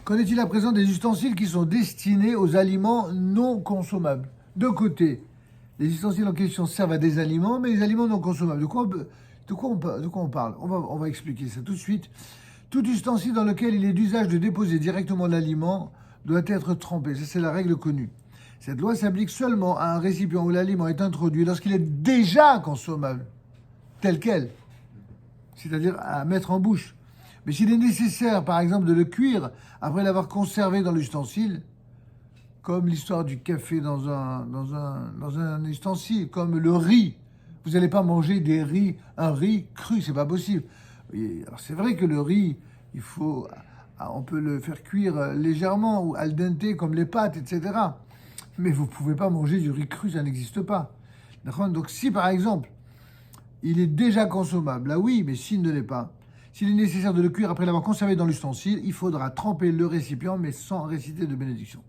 Qu'en est-il à présent des ustensiles qui sont destinés aux aliments non consommables? D'un côté, les ustensiles en question servent à des aliments, mais les aliments non consommables. De quoi on parle? On va expliquer ça tout de suite. Tout ustensile dans lequel il est d'usage de déposer directement l'aliment doit être trempé. Ça, c'est la règle connue. Cette loi s'applique seulement à un récipient où l'aliment est introduit lorsqu'il est déjà consommable, tel quel, c'est-à-dire à mettre en bouche. Mais s'il est nécessaire, par exemple, de le cuire après l'avoir conservé dans l'ustensile, comme l'histoire du café dans un ustensile, comme le riz. Vous n'allez pas manger un riz cru, c'est pas possible. Alors c'est vrai que le riz, on peut le faire cuire légèrement ou al dente comme les pâtes, etc. Mais vous pouvez pas manger du riz cru, ça n'existe pas. D'accord? Donc si par exemple, il est déjà consommable, là oui, mais s'il ne l'est pas, s'il est nécessaire de le cuire après l'avoir conservé dans l'ustensile, il faudra tremper le récipient, mais sans réciter de bénédiction.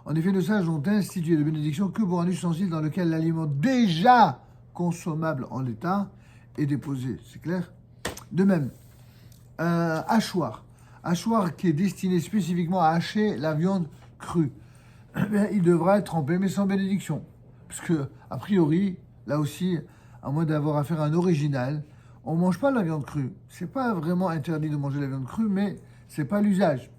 En effet, nos sages ont institué de bénédiction que pour un ustensile dans lequel l'aliment déjà consommable en l'état est déposé. C'est clair? De même, hachoir. Hachoir qui est destiné spécifiquement à hacher la viande crue. Il devra être trempé, mais sans bénédiction. Parce que, a priori, là aussi, à moins d'avoir affaire à un original, on ne mange pas la viande crue. C'est pas vraiment interdit de manger la viande crue, mais c'est pas l'usage.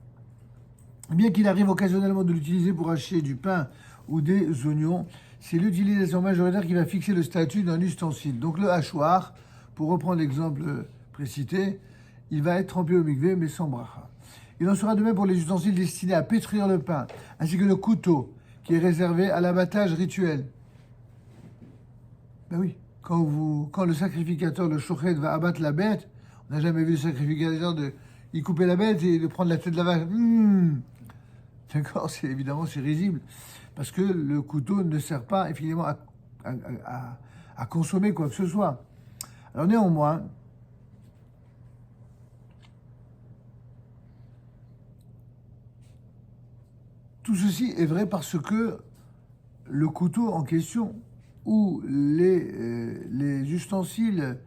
Bien qu'il arrive occasionnellement de l'utiliser pour hacher du pain ou des oignons, c'est l'utilisation majoritaire qui va fixer le statut d'un ustensile. Donc le hachoir, pour reprendre l'exemple précité, il va être trempé au mikvé, mais sans bracha. Il en sera de même pour les ustensiles destinés à pétrir le pain, ainsi que le couteau, qui est réservé à l'abattage rituel. Ben oui, quand le sacrificateur, le shochet, va abattre la bête, on n'a jamais vu le sacrificateur y couper la bête et de prendre la tête de la vache. D'accord, c'est risible. Parce que le couteau ne sert pas, finalement, à consommer quoi que ce soit. Alors néanmoins, tout ceci est vrai parce que le couteau en question ou les ustensiles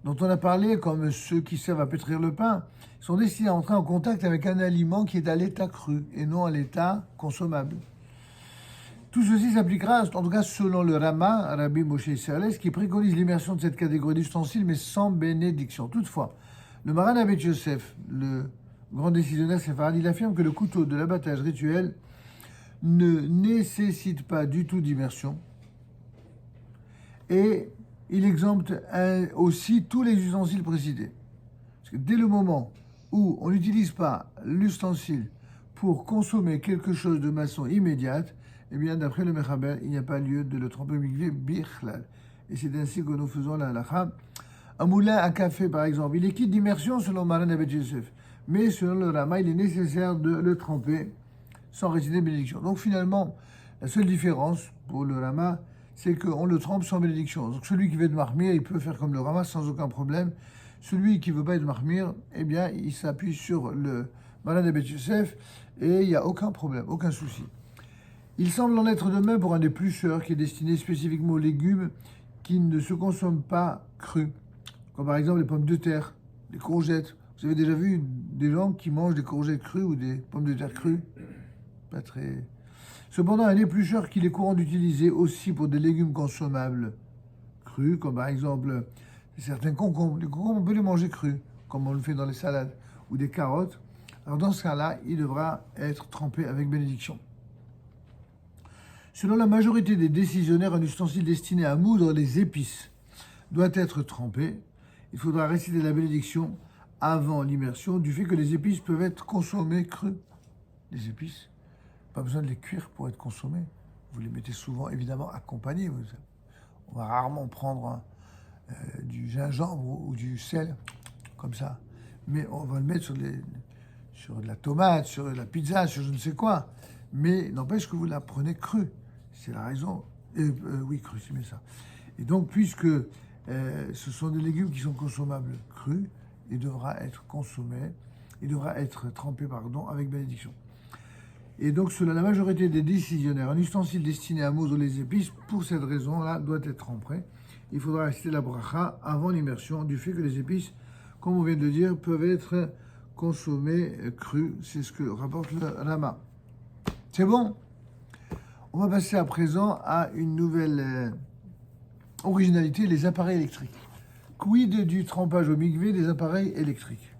dont on a parlé, comme ceux qui servent à pétrir le pain, sont destinés à entrer en contact avec un aliment qui est à l'état cru et non à l'état consommable. Tout ceci s'appliquera, en tout cas selon le Rama, Rabbi Moshe Isserles, qui préconise l'immersion de cette catégorie d'ustensiles, mais sans bénédiction. Toutefois, le Maran Abbé Yosef, le grand décisionnaire séfarade, il affirme que le couteau de l'abattage rituel ne nécessite pas du tout d'immersion et il exempte aussi tous les ustensiles précités. Parce que dès le moment où on n'utilise pas l'ustensile pour consommer quelque chose de façon immédiate, eh bien, d'après le Mechaber, il n'y a pas lieu de le tremper au mikvé bichlal. Et c'est ainsi que nous faisons la halakha. Un moulin à café, par exemple, il est quitte d'immersion selon Maran Abbé Yosef. Mais selon le Rama, il est nécessaire de le tremper sans réciter bénédiction. Donc finalement, la seule différence pour le Rama, c'est qu'on le trempe sans bénédiction. Donc celui qui veut être marmire, il peut faire comme le Rama sans aucun problème. Celui qui ne veut pas être marmire, eh bien, il s'appuie sur le Maran Abbé Yosef et il n'y a aucun problème, aucun souci. Il semble en être de même pour un éplucheur qui est destiné spécifiquement aux légumes qui ne se consomment pas crus, comme par exemple les pommes de terre, les courgettes. Vous avez déjà vu des gens qui mangent des courgettes crues ou des pommes de terre crues? Pas très... Cependant, un éplucheur qu'il est courant d'utiliser aussi pour des légumes consommables crus, comme par exemple certains concombres. Les concombres, on peut les manger crus, comme on le fait dans les salades, ou des carottes. Alors dans ce cas-là, il devra être trempé avec bénédiction. Selon la majorité des décisionnaires, un ustensile destiné à moudre les épices doit être trempé. Il faudra réciter la bénédiction avant l'immersion du fait que les épices peuvent être consommées crues. Les épices, pas besoin de les cuire pour être consommées. Vous les mettez souvent, évidemment, accompagnés. On va rarement prendre du gingembre ou du sel, comme ça. Mais on va le mettre sur de la tomate, sur la pizza, sur je ne sais quoi. Mais n'empêche que vous la prenez crue. C'est la raison. Oui, crue, c'est bien ça. Et donc, puisque ce sont des légumes qui sont consommables crus, il devra être consommé, il devra être trempé, avec bénédiction. Et donc, selon la majorité des décisionnaires, un ustensile destiné à moudre les épices, pour cette raison-là, doit être trempé. Il faudra réciter la bracha avant l'immersion, du fait que les épices, comme on vient de le dire, peuvent être consommés crus. C'est ce que rapporte le Rama. C'est bon? On va passer à présent à une nouvelle originalité, les appareils électriques. Quid du trempage au mikvé des appareils électriques?